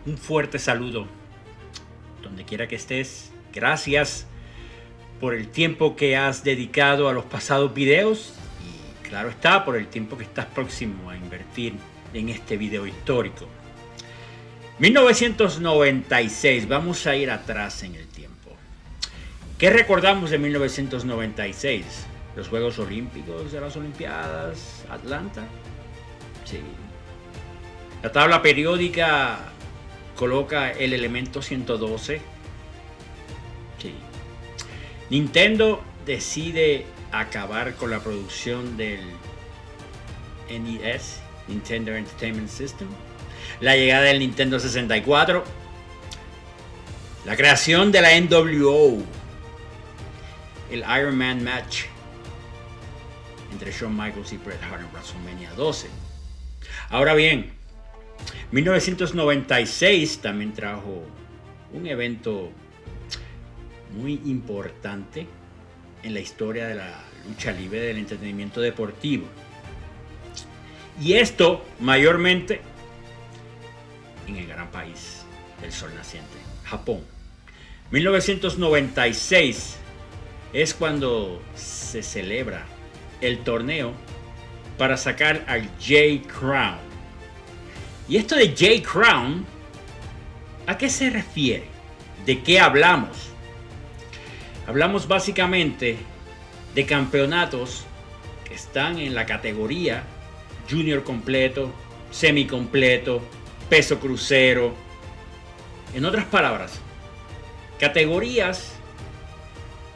Un fuerte saludo, donde quiera que estés. Gracias por el tiempo que has dedicado a los pasados videos y claro está, por el tiempo que estás próximo a invertir en este video histórico. 1996, vamos a ir atrás en el tiempo. ¿Qué recordamos de 1996? Los Juegos Olímpicos de las Olimpiadas, Atlanta. Sí. La tabla periódica coloca el elemento 112. Sí. Nintendo decide acabar con la producción del NES, Nintendo Entertainment System. La llegada del Nintendo 64. La creación de la NWO. El Iron Man Match entre Shawn Michaels y Bret Hart en WrestleMania 12. Ahora bien, 1996 también trajo un evento muy importante en la historia de la lucha libre, del entretenimiento deportivo. Y esto mayormente en el gran país del sol naciente, Japón. 1996 es cuando se celebra el torneo para sacar al J-Crown. Y esto de J-Crown, ¿a qué se refiere? ¿De qué hablamos? Hablamos básicamente de campeonatos que están en la categoría junior completo, semicompleto, peso crucero. En otras palabras, categorías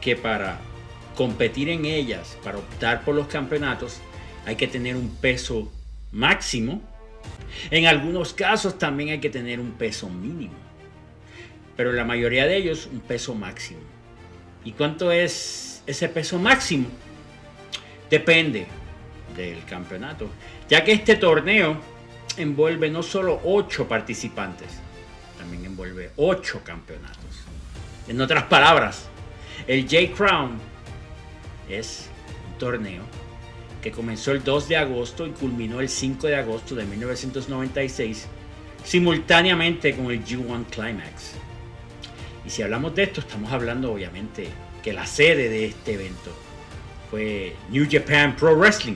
que para competir en ellas, para optar por los campeonatos, hay que tener un peso máximo. En algunos casos también hay que tener un peso mínimo, pero en la mayoría de ellos un peso máximo. ¿Y cuánto es ese peso máximo? Depende del campeonato, ya que este torneo envuelve no solo 8 participantes, también envuelve 8 campeonatos. En otras palabras, el J-Crown es un torneo que comenzó el 2 de agosto y culminó el 5 de agosto de 1996, simultáneamente con el G1 Climax. Y si hablamos de esto, estamos hablando obviamente que la sede de este evento fue New Japan Pro Wrestling,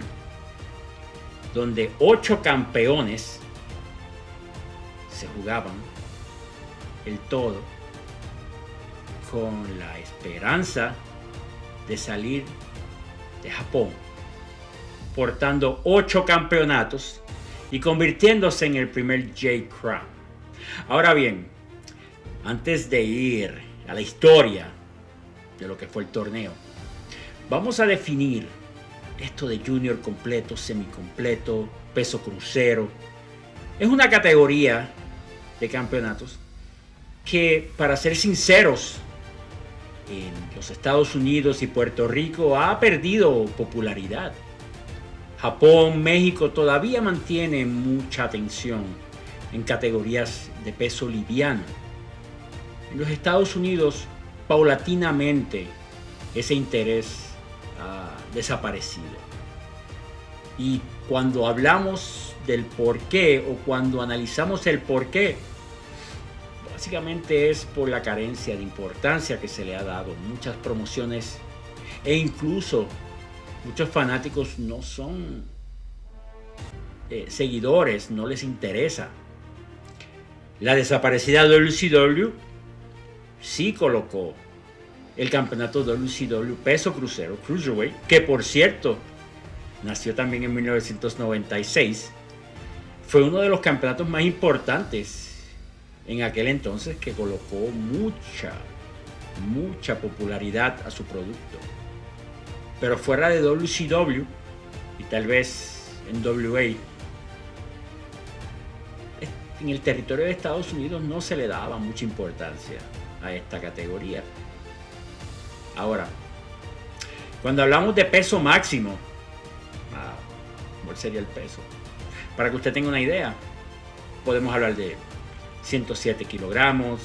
donde 8 campeones se jugaban el todo con la esperanza de salir de Japón portando 8 campeonatos y convirtiéndose en el primer J-Crown. Ahora bien, antes de ir a la historia de lo que fue el torneo, vamos a definir esto de junior completo, semicompleto, peso crucero. Es una categoría de campeonatos que, para ser sinceros, en los Estados Unidos y Puerto Rico ha perdido popularidad. Japón, México todavía mantiene mucha atención en categorías de peso liviano. En los Estados Unidos, paulatinamente, ese interés ha desaparecido. Y cuando hablamos del por qué o cuando analizamos el por qué, básicamente es por la carencia de importancia que se le ha dado. Muchas promociones e incluso muchos fanáticos no son seguidores, no les interesa. La desaparecida WCW sí colocó el campeonato WCW peso crucero, Cruiserweight, que por cierto nació también en 1996. Fue uno de los campeonatos más importantes en aquel entonces, que colocó mucha popularidad a su producto. Pero fuera de WCW y tal vez en WA, en el territorio de Estados Unidos no se le daba mucha importancia a esta categoría. Ahora, cuando hablamos de peso máximo, ¿cuál sería el peso? Para que usted tenga una idea, podemos hablar de 107 kilogramos,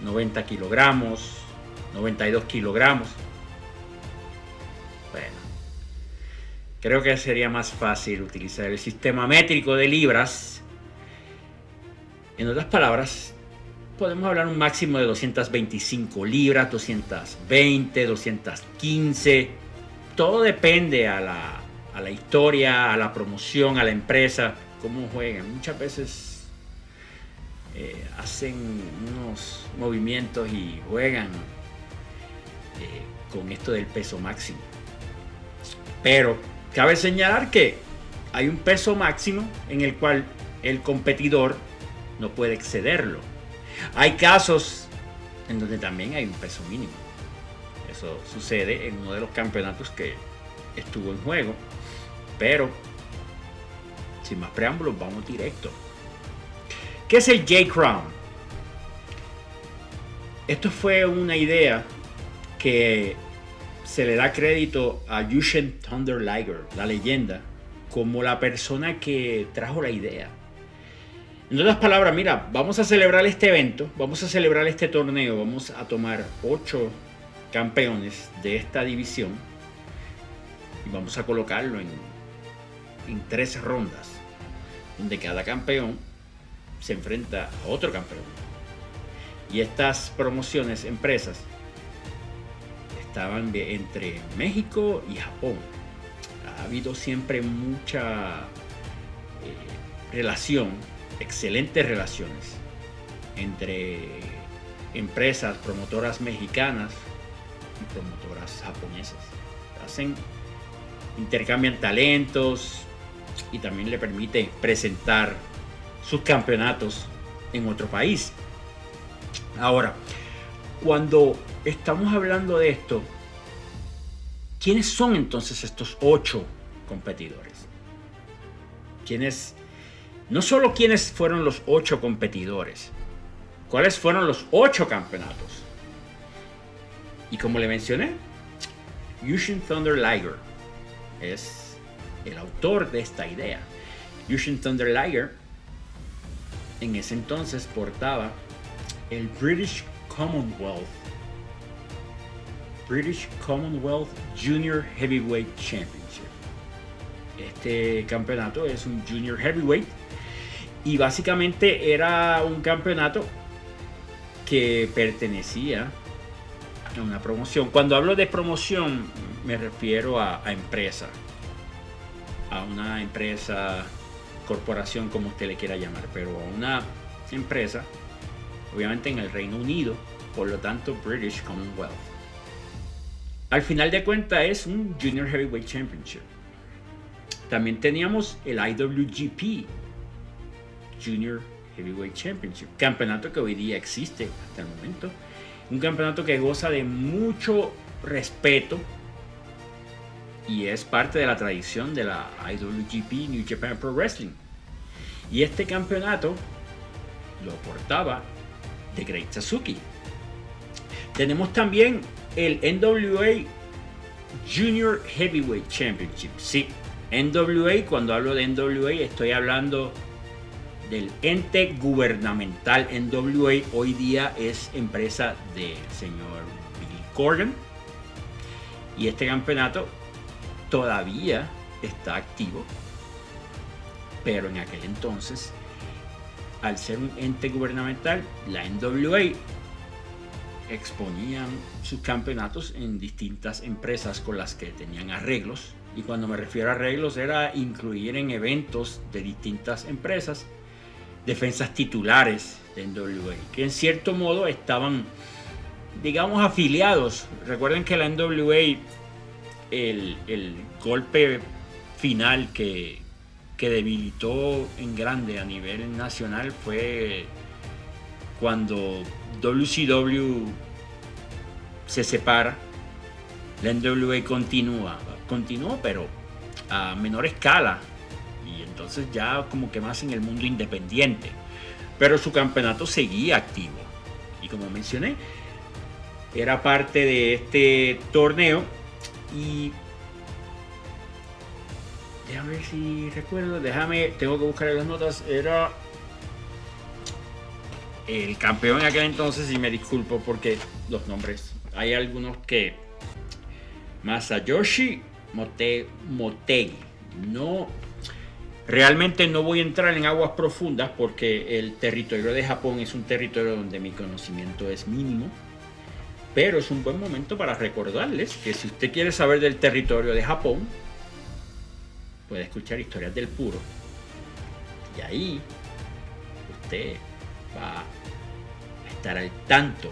90 kilogramos, 92 kilogramos. Bueno, creo que sería más fácil utilizar el sistema métrico de libras. En otras palabras, podemos hablar un máximo de 225 libras, 220, 215. Todo depende a la historia, a la promoción, a la empresa, cómo juegan. Muchas veces hacen unos movimientos y juegan con esto del peso máximo. Pero cabe señalar que hay un peso máximo en el cual el competidor no puede excederlo. Hay casos en donde también hay un peso mínimo. Eso sucede en uno de los campeonatos que estuvo en juego. Pero, sin más preámbulos, vamos directo. ¿Qué es el J-Crown? Esto fue una idea que se le da crédito a Jushin Thunder Liger, la leyenda, como la persona que trajo la idea. En otras palabras, mira, vamos a celebrar este evento, vamos a celebrar este torneo, vamos a tomar 8 campeones de esta división y vamos a colocarlo en 3 rondas, donde cada campeón se enfrenta a otro campeón. Y estas promociones, empresas, estaban entre México y Japón. Ha habido siempre mucha relación, excelentes relaciones entre empresas promotoras mexicanas y promotoras japonesas. Intercambian talentos y también le permite presentar sus campeonatos en otro país. Ahora, cuando estamos hablando de esto, ¿quiénes son entonces estos 8 competidores? No solo quiénes fueron los 8 competidores, cuáles fueron los 8 campeonatos. Y como le mencioné, Jushin Thunder Liger es el autor de esta idea. Jushin Thunder Liger en ese entonces portaba el British Commonwealth Junior Heavyweight Championship. Este campeonato es un Junior Heavyweight y básicamente era un campeonato que pertenecía a una promoción. Cuando hablo de promoción me refiero a empresa, a una empresa, corporación, como usted le quiera llamar, pero a una empresa, obviamente en el Reino Unido, por lo tanto British Commonwealth. Al final de cuentas es un Junior Heavyweight Championship. También teníamos el IWGP Junior Heavyweight Championship, campeonato que hoy día existe hasta el momento, un campeonato que goza de mucho respeto y es parte de la tradición de la IWGP New Japan Pro Wrestling. Y este campeonato lo portaba The Great Sasuke. Tenemos también el NWA Junior Heavyweight Championship. Sí, NWA, cuando hablo de NWA estoy hablando del ente gubernamental. NWA hoy día es empresa del señor Billy Corgan y este campeonato todavía está activo, pero en aquel entonces, al ser un ente gubernamental, la NWA exponían sus campeonatos en distintas empresas con las que tenían arreglos, y cuando me refiero a arreglos era incluir en eventos de distintas empresas defensas titulares de NWA, que en cierto modo estaban, digamos, afiliados. Recuerden que la NWA, el golpe final que debilitó en grande a nivel nacional fue cuando WCW se separa. La NWA continuó, pero a menor escala, y entonces ya como que más en el mundo independiente, pero su campeonato seguía activo y, como mencioné, era parte de este torneo. Y déjame ver si recuerdo, tengo que buscar en las notas. Era el campeón en aquel entonces, y me disculpo porque los nombres, hay algunos que Masayoshi Motegi, no Realmente no voy a entrar en aguas profundas porque el territorio de Japón es un territorio donde mi conocimiento es mínimo. Pero es un buen momento para recordarles que si usted quiere saber del territorio de Japón, puede escuchar Historias del Puro. Y ahí usted va a estar al tanto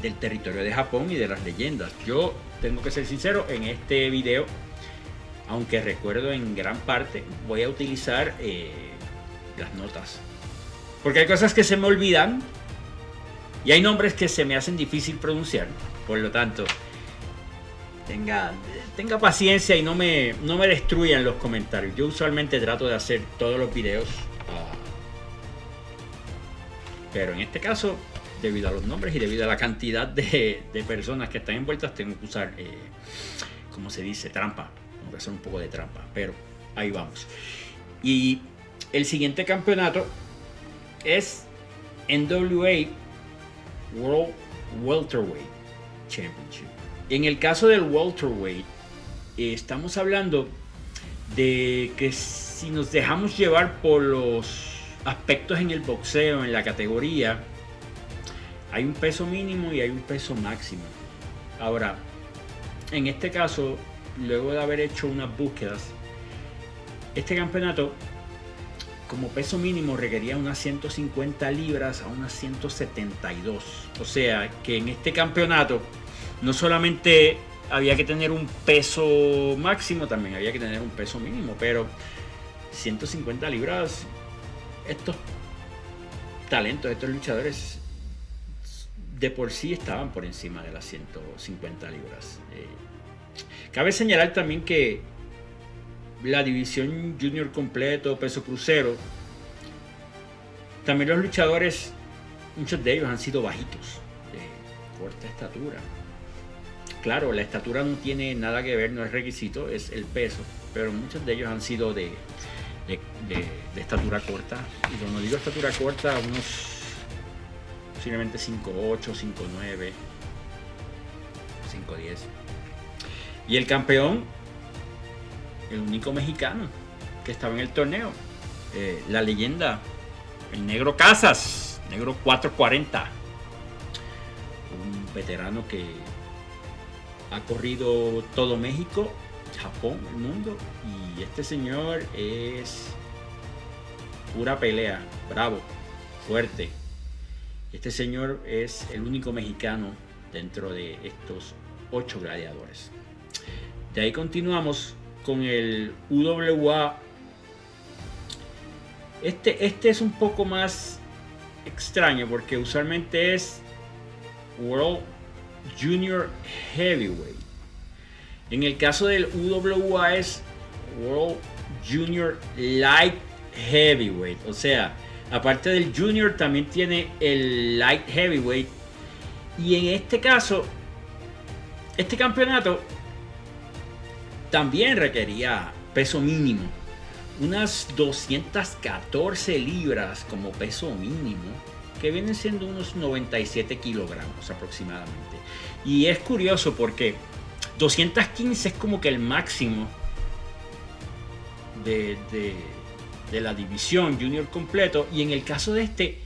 del territorio de Japón y de las leyendas. Yo tengo que ser sincero, en este video, aunque recuerdo en gran parte, voy a utilizar las notas. Porque hay cosas que se me olvidan y hay nombres que se me hacen difícil pronunciar. Por lo tanto, tenga paciencia y no me destruyan los comentarios. Yo usualmente trato de hacer todos los videos. Pero en este caso, debido a los nombres y debido a la cantidad de personas que están envueltas, tengo que usar, como se dice, trampa. Tengo que hacer un poco de trampa. Pero ahí vamos. Y el siguiente campeonato es NWA World Welterweight Championship. En el caso del Welterweight, estamos hablando de que si nos dejamos llevar por los aspectos en el boxeo, en la categoría, hay un peso mínimo y hay un peso máximo. Ahora, en este caso, luego de haber hecho unas búsquedas, este campeonato como peso mínimo requería unas 150 libras a unas 172. O sea que en este campeonato no solamente había que tener un peso máximo, también había que tener un peso mínimo. Pero 150 libras, estos talentos, estos luchadores de por sí estaban por encima de las 150 libras. Cabe señalar también que la división junior completo, peso crucero, también los luchadores, muchos de ellos han sido bajitos, de corta estatura. Claro, la estatura no tiene nada que ver, no es requisito, es el peso, pero muchos de ellos han sido de estatura corta. Y cuando digo estatura corta, unos posiblemente 5'8", 5'9", 5'10". Y el campeón, el único mexicano que estaba en el torneo, la leyenda, el Negro Casas, Negro 440, un veterano que ha corrido todo México, Japón, el mundo, y este señor es pura pelea, bravo, fuerte. Este señor es el único mexicano dentro de estos 8 gladiadores. De ahí continuamos con el UWA. Este es un poco más extraño porque usualmente es World Junior Heavyweight. En el caso del UWA es World Junior Light Heavyweight. O sea, aparte del Junior también tiene el Light Heavyweight. Y en este caso, este campeonato también requería peso mínimo. Unas 214 libras como peso mínimo, que vienen siendo unos 97 kilogramos aproximadamente. Y es curioso porque 215 es como que el máximo de la división junior completo. Y en el caso de este,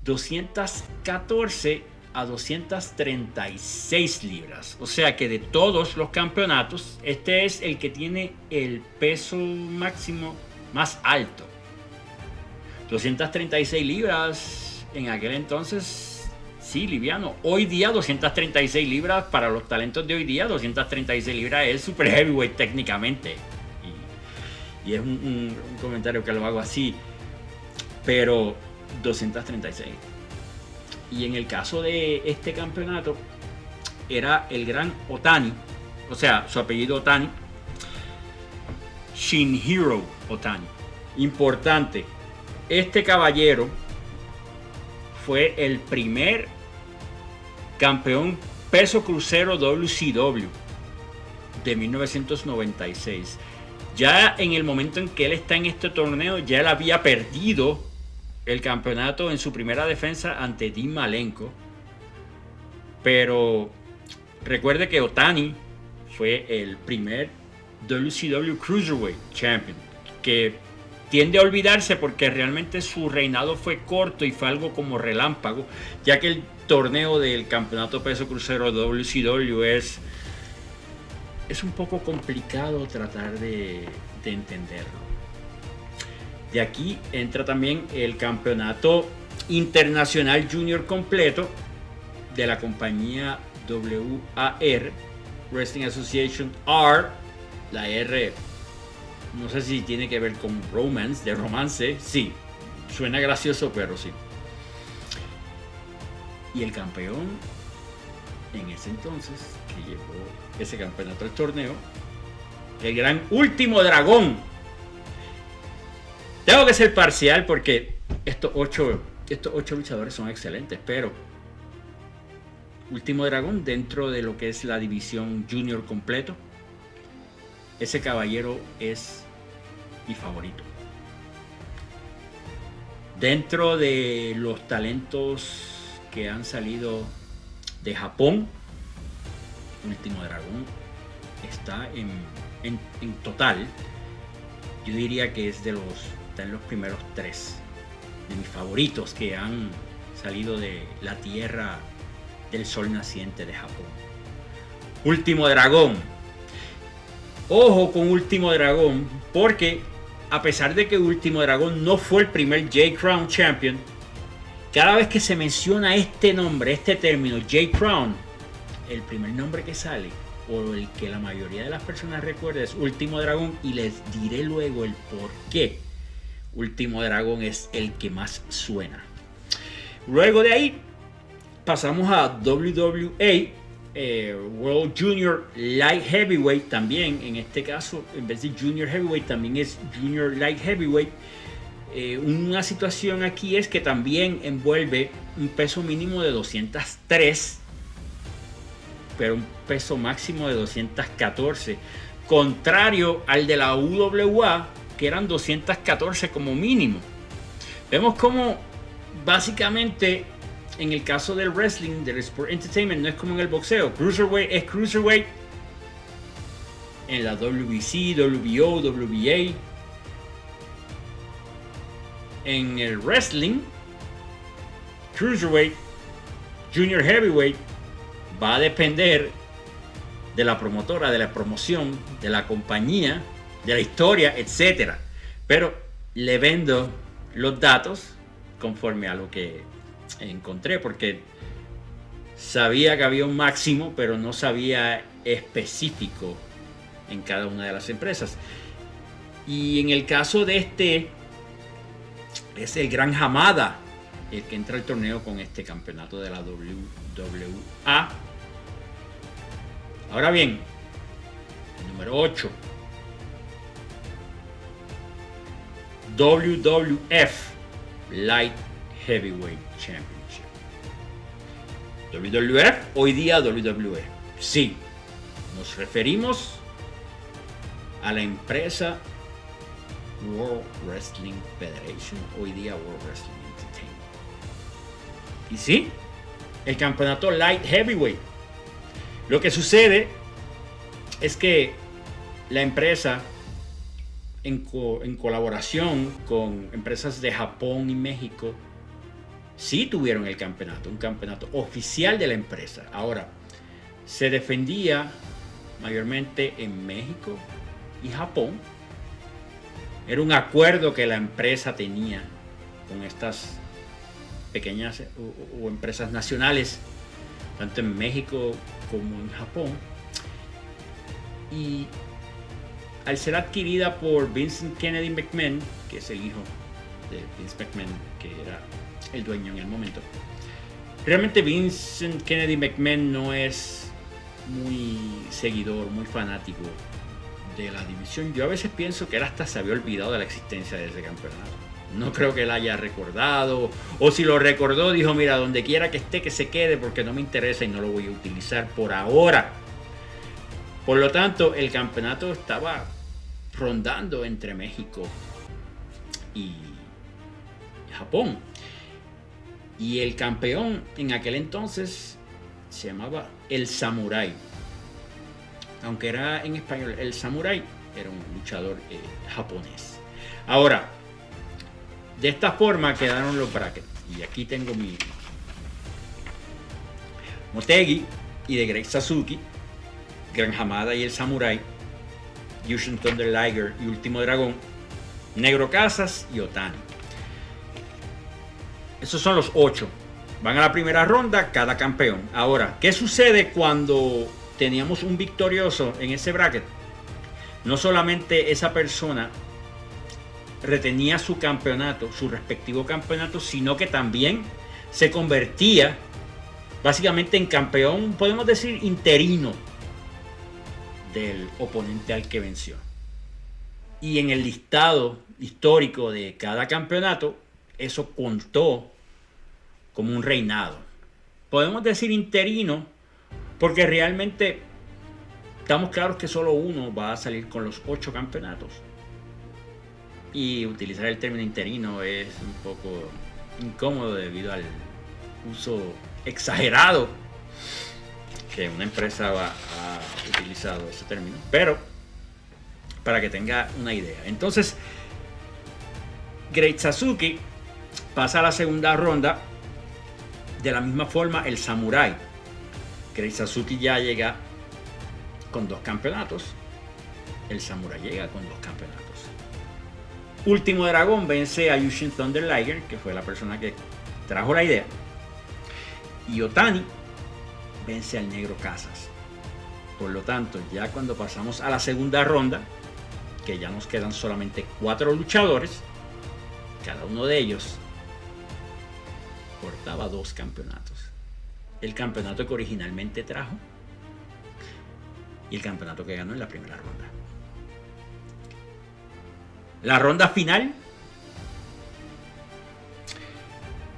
214 a 236 libras. O sea que de todos los campeonatos, este es el que tiene el peso máximo más alto. 236 libras en aquel entonces, sí, liviano. Hoy día 236 libras, para los talentos de hoy día, 236 libras es super heavyweight técnicamente. Y es un comentario que lo hago así. Pero 236. Y en el caso de este campeonato, era el gran Otani, o sea, su apellido Otani, Shinjiro Otani. Importante, este caballero fue el primer campeón peso crucero WCW de 1996. Ya en el momento en que él está en este torneo, ya él había perdido el campeonato en su primera defensa ante Dean Malenko. Pero recuerde que Otani fue el primer WCW Cruiserweight Champion. que tiende a olvidarse porque realmente su reinado fue corto y fue algo como relámpago, ya que el torneo del campeonato peso crucero WCW es un poco complicado tratar de entenderlo. De aquí entra también el campeonato internacional junior completo de la compañía WAR, Wrestling Association R. La R no sé si tiene que ver con romance, de romance. Sí, suena gracioso, pero sí. Y el campeón en ese entonces, que llevó ese campeonato al torneo, el gran Último Dragón. Tengo que ser parcial porque estos ocho luchadores son excelentes, pero Último Dragón, dentro de lo que es la división junior completo, ese caballero es mi favorito. Dentro de los talentos que han salido de Japón, Último Dragón está en total, yo diría que está en los primeros 3 de mis favoritos que han salido de la tierra del sol naciente de Japón. Último Dragón. Ojo con Último Dragón, porque a pesar de que Último Dragón no fue el primer J-Crown Champion, cada vez que se menciona este nombre, este término, J-Crown, el primer nombre que sale, o el que la mayoría de las personas recuerda, es Último Dragón, y les diré luego el por qué Último Dragón es el que más suena. Luego de ahí pasamos a WWA, World Junior Light Heavyweight. También en este caso, en vez de Junior Heavyweight, también es Junior Light Heavyweight. Una situación aquí es que también envuelve un peso mínimo de 203, pero un peso máximo de 214, contrario al de la UWA, que eran 214 como mínimo. Vemos como básicamente en el caso del wrestling, del Sport Entertainment, no es como en el boxeo. Cruiserweight es Cruiserweight. En la WBC, WBO, WBA. En el wrestling, Cruiserweight, Junior Heavyweight, va a depender de la promotora, de la promoción, de la compañía, de la historia, etc. Pero le vendo los datos conforme a lo que encontré, porque sabía que había un máximo, pero no sabía específico en cada una de las empresas. Y en el caso de este, es el Gran Hamada el que entra al torneo con este campeonato de la WWA. Ahora bien, el número 8, WWF Light Heavyweight Championship. WWF, hoy día WWE. Sí, nos referimos a la empresa World Wrestling Federation, hoy día World Wrestling Entertainment. Y sí, el campeonato Light Heavyweight. Lo que sucede es que la empresa, en colaboración con empresas de Japón y México, sí tuvieron el campeonato, un campeonato oficial de la empresa. Ahora, se defendía mayormente en México y Japón. Era un acuerdo que la empresa tenía con estas pequeñas o empresas nacionales, tanto en México como en Japón. Y al ser adquirida por Vincent Kennedy McMahon, que es el hijo de Vince McMahon, que era el dueño en el momento, realmente Vincent Kennedy McMahon no es muy seguidor, muy fanático de la división. Yo a veces pienso que él hasta se había olvidado de la existencia de ese campeonato. No creo que él haya recordado, o si lo recordó dijo, mira, donde quiera que esté, que se quede, porque no me interesa y no lo voy a utilizar por ahora. Por lo tanto, el campeonato estaba rondando entre México y Japón. Y el campeón en aquel entonces se llamaba el Samurai. Aunque era en español el Samurai, era un luchador japonés. Ahora, de esta forma quedaron los brackets. Y aquí tengo mi Motegi y de Great Sasuke, Gran Hamada y el Samurai, Jushin Thunder Liger y Último Dragón, Negro Casas y Otani. Esos son los 8. Van a la primera ronda cada campeón. Ahora, ¿qué sucede cuando teníamos un victorioso en ese bracket? No solamente esa persona retenía su campeonato, su respectivo campeonato, sino que también se convertía básicamente en campeón, podemos decir, interino del oponente al que venció. Y en el listado histórico de cada campeonato, eso contó como un reinado. Podemos decir interino porque realmente estamos claros que solo uno va a salir con los 8 campeonatos. Y utilizar el término interino es un poco incómodo debido al uso exagerado que una empresa ha utilizado ese término. Pero para que tenga una idea. Entonces, Great Sasuke pasa a la segunda ronda. De la misma forma, el Samurai. Great Sasuke ya llega con 2 campeonatos. El Samurai llega con 2 campeonatos. Último Dragón vence a Jushin Thunder Liger, que fue la persona que trajo la idea. Y Otani vence al Negro Casas. Por lo tanto, ya cuando pasamos a la segunda ronda, que ya nos quedan solamente 4 luchadores, cada uno de ellos portaba 2 campeonatos. El campeonato que originalmente trajo y el campeonato que ganó en la primera ronda. La ronda final,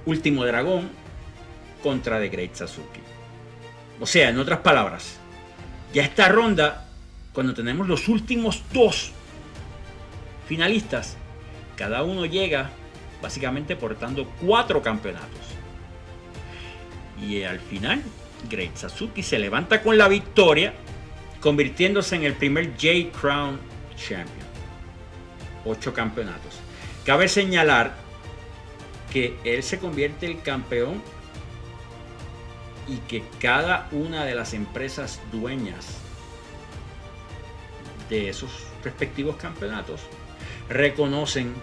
Último Dragón contra The Great Sasuke. O sea, en otras palabras, ya esta ronda, cuando tenemos los últimos 2 finalistas, cada uno llega básicamente portando 4 campeonatos. Y al final, Great Sasuke se levanta con la victoria, convirtiéndose en el primer J-Crown Champion. 8 campeonatos. Cabe señalar que él se convierte en campeón y que cada una de las empresas dueñas de esos respectivos campeonatos reconocen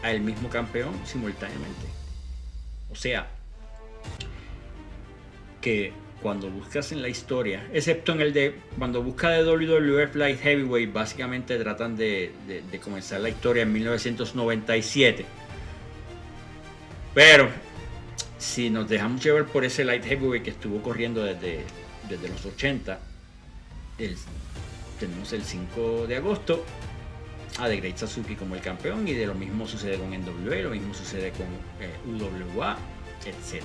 al mismo campeón simultáneamente. O sea, que cuando buscas en la historia, excepto en el de cuando buscas de WWF Light Heavyweight, básicamente tratan de comenzar la historia en 1997. Pero si nos dejamos llevar por ese Light Heavyweight que estuvo corriendo desde los 80, tenemos el 5 de agosto a The Great Sasuke como el campeón, y de lo mismo sucede con NWA, lo mismo sucede con UWA, etc.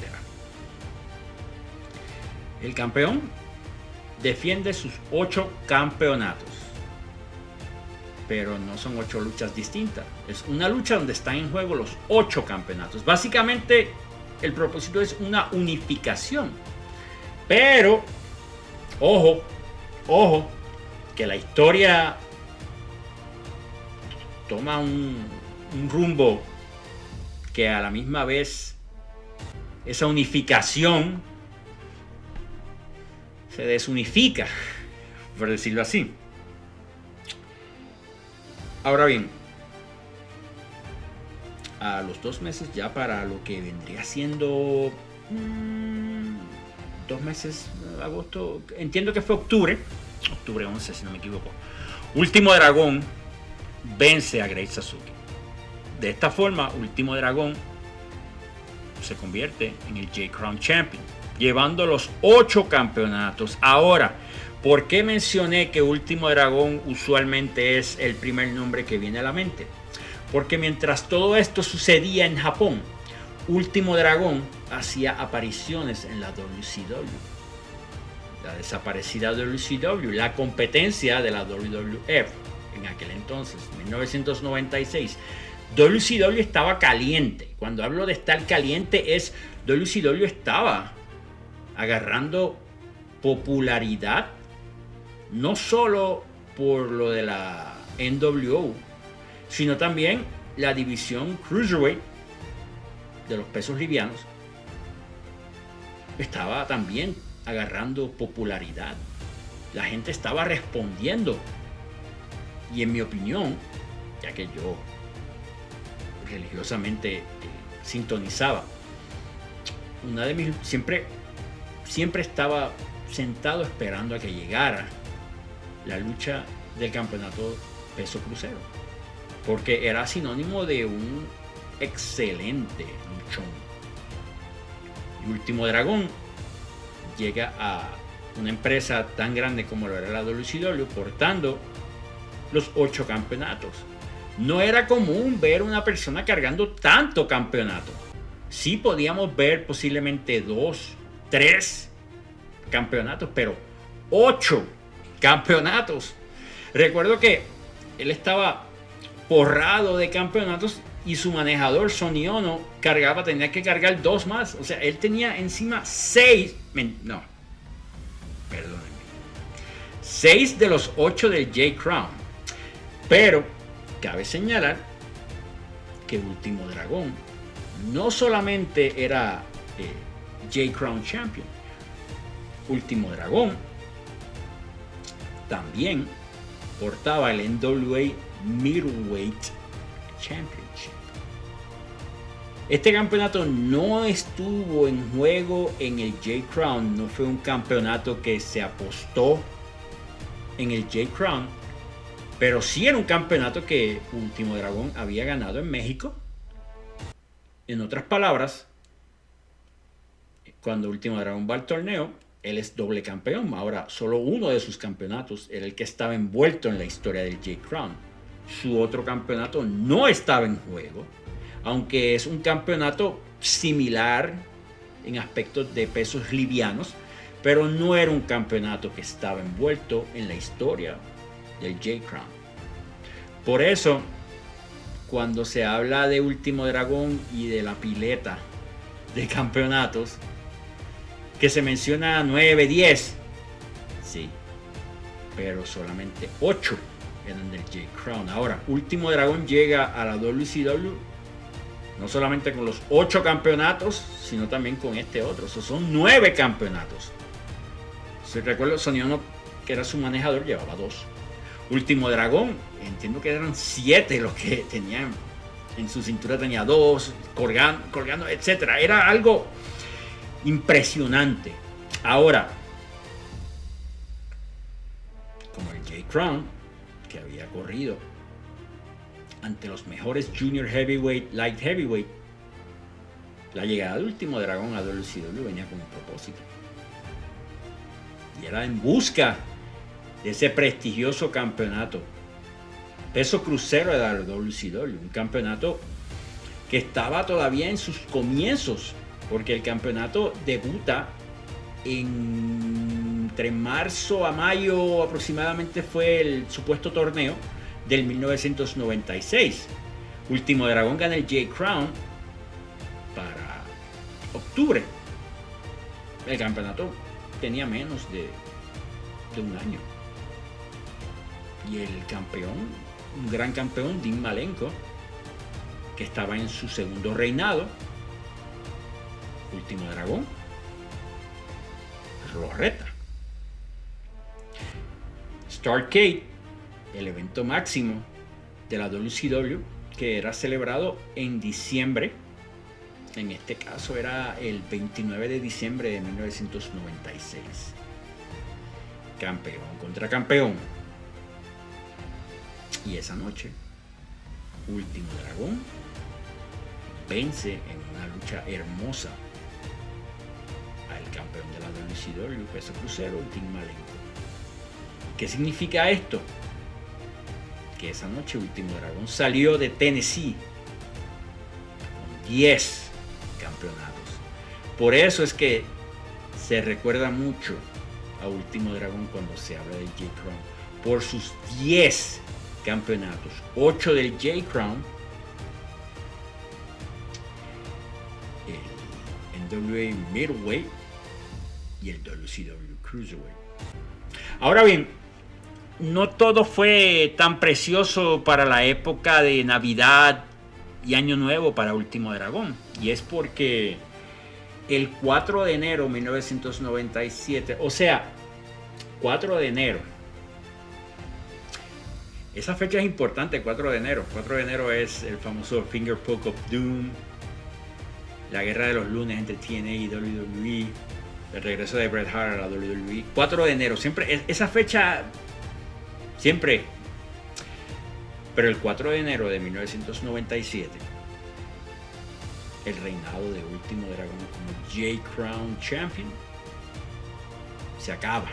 El campeón defiende sus 8 campeonatos, pero no son 8 luchas distintas. Es una lucha donde están en juego los 8 campeonatos. Básicamente, el propósito es una unificación. Pero, ojo, que la historia toma un rumbo que a la misma vez esa unificación se desunifica, por decirlo así. Ahora bien, a los 2 meses, ya para lo que vendría siendo 2 meses, agosto, entiendo que fue octubre 11 si no me equivoco, Último Dragón vence a Great Sasuke. De esta forma, Último Dragón se convierte en el J-Crown Champion, llevando los 8 campeonatos. Ahora, ¿por qué mencioné que Último Dragón usualmente es el primer nombre que viene a la mente? Porque mientras todo esto sucedía en Japón, Último Dragón hacía apariciones en la WCW, la desaparecida WCW, la competencia de la WWF en aquel entonces, 1996. WCW estaba caliente. Cuando hablo de estar caliente, es WCW estaba agarrando popularidad, no solo por lo de la NWO, sino también la división Cruiserweight de los pesos livianos estaba también agarrando popularidad. La gente estaba respondiendo. Y en mi opinión, ya que yo religiosamente sintonizaba, siempre estaba sentado esperando a que llegara la lucha del campeonato peso crucero, porque era sinónimo de un excelente luchón. Y Último Dragón llega a una empresa tan grande como lo era la WCW, portando los 8 campeonatos. No era común ver una persona cargando tanto campeonato. Sí podíamos ver posiblemente 2, 3 campeonatos, pero 8 campeonatos. Recuerdo que él estaba forrado de campeonatos y su manejador Sonny Ono tenía que cargar 2 más. O sea, él tenía encima 6 de los 8 del J-Crown. Pero cabe señalar que Último Dragón no solamente era J-Crown Champion. Último Dragón también portaba el NWA Middleweight Championship. Este campeonato no estuvo en juego en el J-Crown, no fue un campeonato que se apostó en el J-Crown, pero sí era un campeonato que Último Dragón había ganado en México. En otras palabras, cuando Último Dragón va al torneo, él es doble campeón. Ahora, solo uno de sus campeonatos era el que estaba envuelto en la historia del J-Crown. Su otro campeonato no estaba en juego, aunque es un campeonato similar en aspectos de pesos livianos, pero no era un campeonato que estaba envuelto en la historia del J-Crown. Por eso, cuando se habla de Último Dragón y de la pileta de campeonatos, que se menciona 9, 10, sí, pero solamente 8 eran del J-Crown. Ahora, Último Dragón llega a la WCW no solamente con los 8 campeonatos, sino también con este otro. Esos son 9 campeonatos. Si recuerdo, Sonny Ono, que era su manejador, llevaba 2. Último Dragón, entiendo que eran 7 los que tenían en su cintura, tenía 2, colgando, etcétera. Era algo impresionante. Ahora, como el J-Crown, que había corrido ante los mejores Junior Heavyweight, Light Heavyweight, la llegada de Último Dragón a WCW venía con un propósito. Y era en busca de ese prestigioso campeonato peso crucero de la WCW, un campeonato que estaba todavía en sus comienzos, porque el campeonato debuta entre marzo a mayo aproximadamente, fue el supuesto torneo del 1996. Último Dragón gana el J-Crown para octubre. El campeonato tenía menos de un año. Y el campeón, un gran campeón, Dean Malenko, que estaba en su segundo reinado, Último Dragón, lo reta. Starrcade, el evento máximo de la WCW, que era celebrado en diciembre. En este caso era el 29 de diciembre de 1996. Campeón contra campeón. Y esa noche, Último Dragón vence en una lucha hermosa al campeón de la WCW peso crucero, Dean Malenko. ¿Qué significa esto? Que esa noche Último Dragón salió de Tennessee con 10 campeonatos. Por eso es que se recuerda mucho a Último Dragón cuando se habla del J-Crown, por sus 10 campeonatos, 8 del J-Crown, el NWA Middleweight y el WCW Cruiserweight. Ahora bien, no todo fue tan precioso para la época de Navidad y Año Nuevo para Último Dragón. Y es porque el 4 de enero de 1997, o sea, 4 de enero. Esa fecha es importante, 4 de enero. 4 de enero es el famoso Finger Poke of Doom, la guerra de los lunes entre TNA y WWE, el regreso de Bret Hart a la WWE. 4 de enero, siempre, esa fecha, siempre. Pero el 4 de enero de 1997, el reinado de Último Dragón como J-Crown Champion se acaba.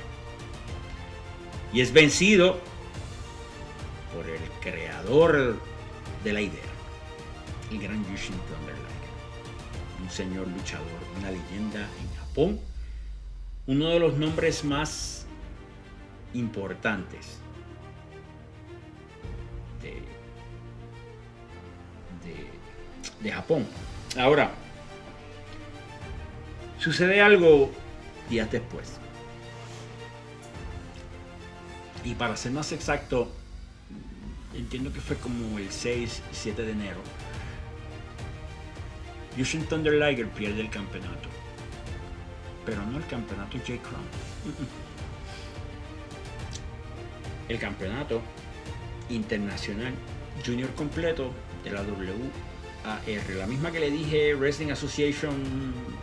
Y es vencido por el creador de la idea, el gran Jushin Thunder Liger, un señor luchador, una leyenda en Japón, uno de los nombres más importantes de Japón. Ahora, sucede algo días después. Y para ser más exacto, entiendo que fue como el 6 y 7 de enero. Jushin Thunder Liger pierde el campeonato. Pero no el campeonato J-Crown. El campeonato internacional junior completo de la WAR. La misma que le dije Wrestling Association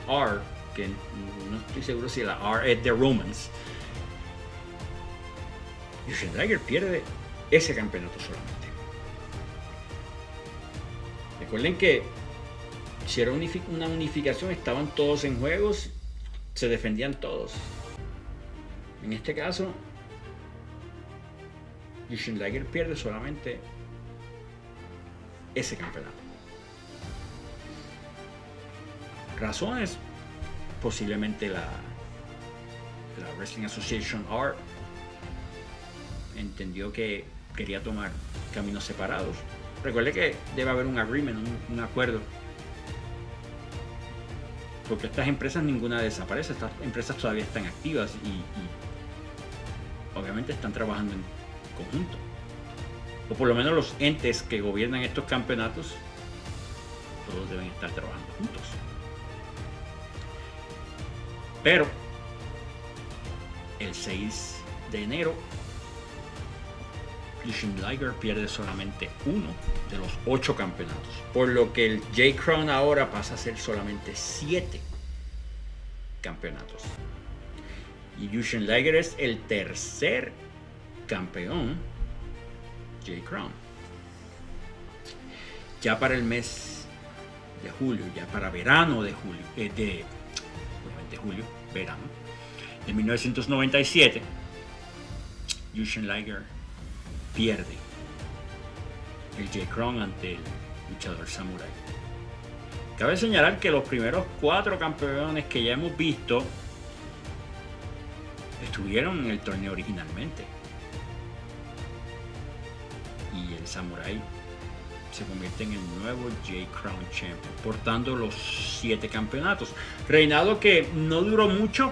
R, que no estoy seguro si la R es de Romans. Jushin Liger pierde ese campeonato solamente. Recuerden que si era una unificación, estaban todos en juegos, se defendían todos. En este caso, Jushin Liger pierde solamente ese campeonato. Razones, posiblemente la Wrestling Association R entendió que quería tomar caminos separados. Recuerde que debe haber un agreement, un acuerdo, porque estas empresas ninguna desaparece, estas empresas todavía están activas y obviamente están trabajando en conjunto, o por lo menos los entes que gobiernan estos campeonatos, todos deben estar trabajando juntos. Pero el 6 de enero Jushin Liger pierde solamente uno de los 8 campeonatos, por lo que el J-Crown ahora pasa a ser solamente 7 campeonatos. Y Jushin Liger es el tercer campeón J-Crown. Ya para el mes de julio, ya para verano de julio, verano de 1997, Jushin Liger pierde el J-Crown ante el luchador Samurai. Cabe señalar que los primeros 4 campeones que ya hemos visto estuvieron en el torneo originalmente, y el Samurai se convierte en el nuevo J-Crown Champion, portando los 7 campeonatos. Reinado que no duró mucho,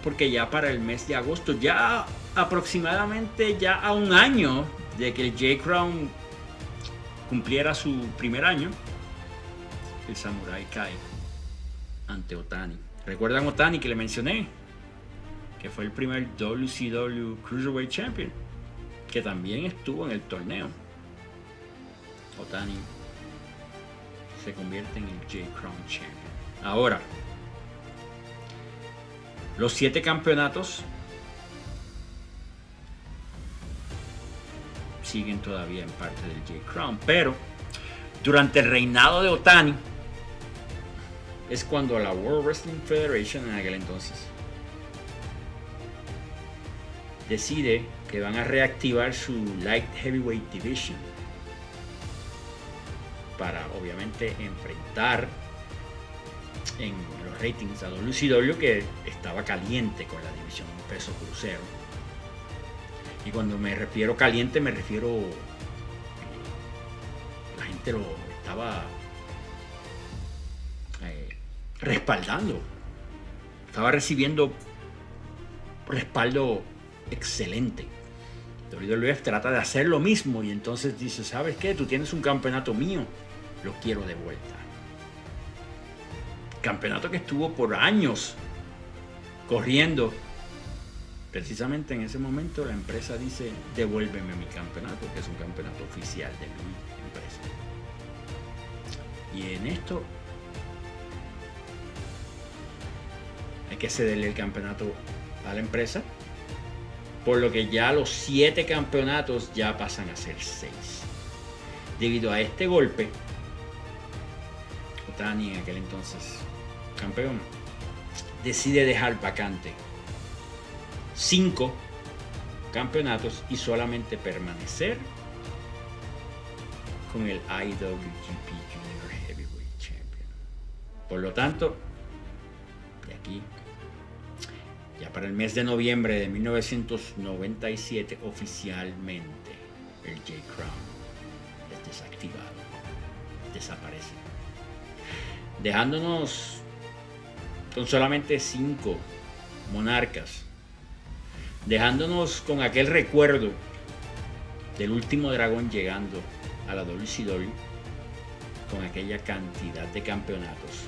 porque ya para el mes de agosto, ya aproximadamente ya a un año de que el J-Crown cumpliera su primer año, el Samurai cae ante Otani. ¿Recuerdan Otani que le mencioné? Que fue el primer WCW Cruiserweight Champion, que también estuvo en el torneo. Otani se convierte en el J-Crown Champion. Ahora, los 7 campeonatos siguen todavía en parte del J-Crown, pero durante el reinado de Otani es cuando la World Wrestling Federation, en aquel entonces, decide que van a reactivar su Light Heavyweight Division para obviamente enfrentar en los ratings a WCW, que estaba caliente con la división peso crucero. Y cuando me refiero caliente, me refiero la gente lo estaba respaldando, estaba recibiendo respaldo excelente. WWF trata de hacer lo mismo y entonces dice, ¿sabes qué? Tú tienes un campeonato mío, lo quiero de vuelta. Campeonato que estuvo por años corriendo. Precisamente en ese momento la empresa dice, devuélveme mi campeonato, que es un campeonato oficial de mi empresa. Y en esto hay que cederle el campeonato a la empresa, por lo que ya los 7 campeonatos ya pasan a ser 6. Debido a este golpe, Otani, en aquel entonces campeón, decide dejar vacante 5 campeonatos y solamente permanecer con el IWGP Junior Heavyweight Champion. Por lo tanto, de aquí, ya para el mes de noviembre de 1997, oficialmente el J-Crown es desactivado, desaparece, dejándonos con solamente 5 monarcas, dejándonos con aquel recuerdo del último dragón llegando a la WCW con aquella cantidad de campeonatos.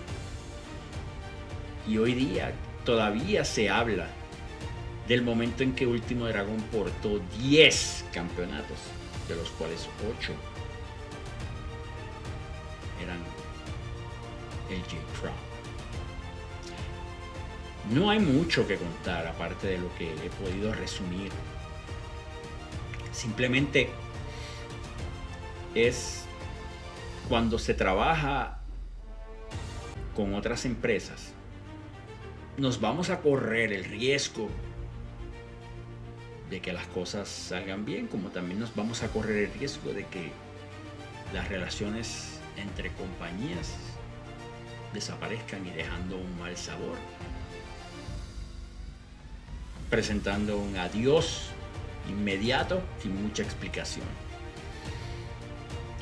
Y hoy día todavía se habla del momento en que Último Dragón portó 10 campeonatos, de los cuales 8 eran el J-Crown. No hay mucho que contar aparte de lo que he podido resumir. Simplemente es cuando se trabaja con otras empresas, nos vamos a correr el riesgo de que las cosas salgan bien, como también nos vamos a correr el riesgo de que las relaciones entre compañías desaparezcan y dejando un mal sabor, presentando un adiós inmediato sin mucha explicación.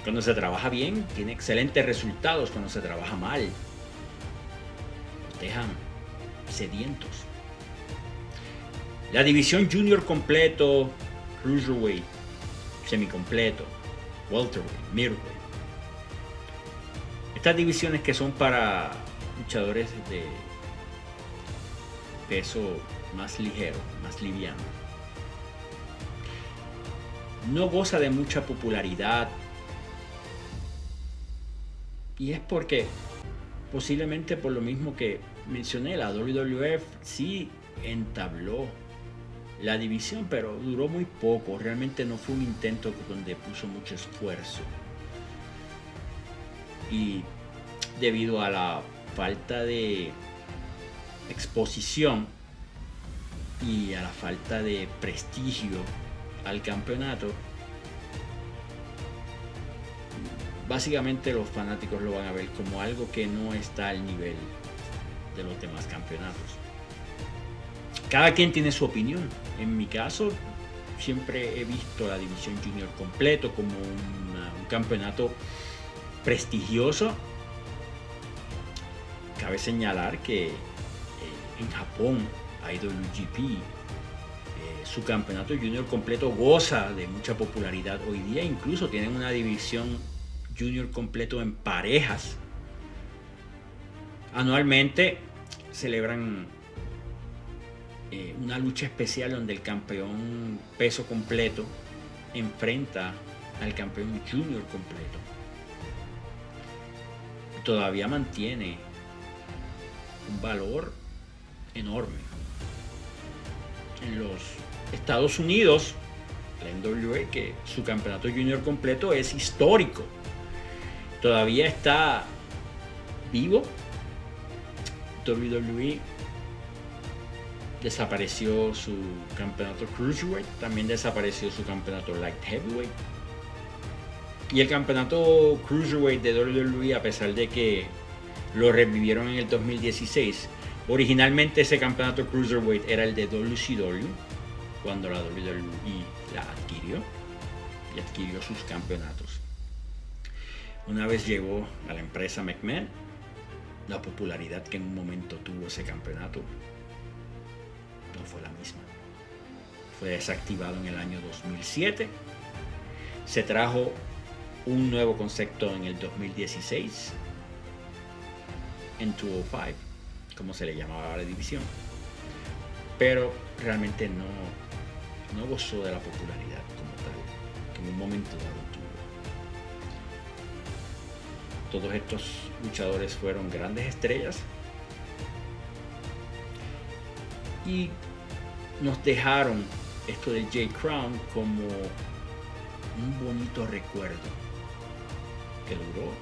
Cuando se trabaja bien, tiene excelentes resultados. Cuando se trabaja mal, los dejan sedientos. La división junior completo, cruiserweight, semicompleto, welterweight, middleweight. Estas divisiones que son para luchadores de peso más ligero, más liviano, no goza de mucha popularidad, y es porque posiblemente por lo mismo que mencioné, la WWF sí entabló la división, pero duró muy poco. Realmente no fue un intento donde puso mucho esfuerzo, y debido a la falta de exposición y a la falta de prestigio al campeonato, básicamente los fanáticos lo van a ver como algo que no está al nivel de los demás campeonatos. Cada quien tiene su opinión. En mi caso, siempre he visto la división junior completo como un campeonato prestigioso. Cabe señalar que en Japón, IWGP, su campeonato junior completo goza de mucha popularidad hoy día. Incluso tienen una división junior completo en parejas. Anualmente celebran una lucha especial donde el campeón peso completo enfrenta al campeón junior completo. Todavía mantiene un valor enorme. En los Estados Unidos, la NWA, que su campeonato junior completo es histórico, todavía está vivo. WWE desapareció su campeonato cruiserweight, también desapareció su campeonato light heavyweight, y el campeonato cruiserweight de WWE, a pesar de que lo revivieron en el 2016, originalmente ese campeonato cruiserweight era el de WCW cuando la WWE la adquirió y adquirió sus campeonatos. Una vez llegó a la empresa McMahon, la popularidad que en un momento tuvo ese campeonato no fue la misma. fue desactivado en el año 2007. Se trajo un nuevo concepto en el 2016 en 205, como se le llamaba a la división, pero realmente no gozó de la popularidad como tal que en un momento dado tuvo. Todos estos luchadores fueron grandes estrellas y nos dejaron esto de Jay Crown como un bonito recuerdo que duró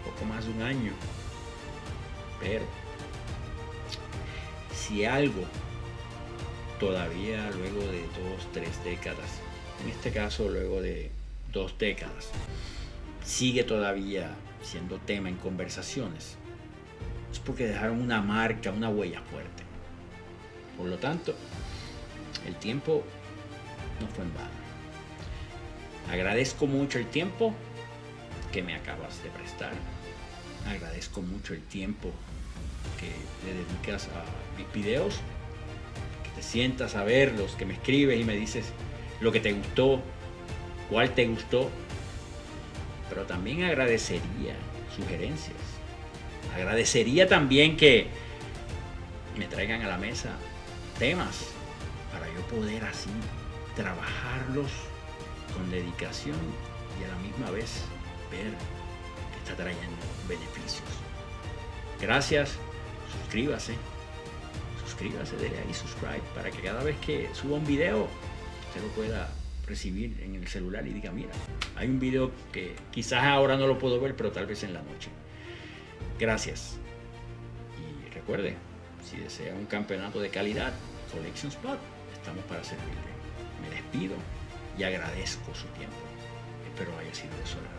poco más de un año, pero si algo todavía luego de 2-3 décadas, en este caso luego de 2 décadas, sigue todavía siendo tema en conversaciones, es porque dejaron una marca, una huella fuerte. Por lo tanto, el tiempo no fue en vano. Agradezco mucho el tiempo que me acabas de prestar. Agradezco mucho el tiempo que le dedicas a mis videos, que te sientas a verlos, que me escribes y me dices lo que te gustó, cuál te gustó. Pero también agradecería sugerencias. Agradecería también que me traigan a la mesa temas para yo poder así trabajarlos con dedicación y a la misma vez ver que está trayendo beneficios. Gracias, suscríbase, dele ahí subscribe para que cada vez que suba un video usted lo pueda recibir en el celular y diga, mira, hay un video que quizás ahora no lo puedo ver, pero tal vez en la noche. Gracias. Y recuerde, si desea un campeonato de calidad, Collection Spot, estamos para servirle. Me despido y agradezco su tiempo. Espero haya sido de su agrado.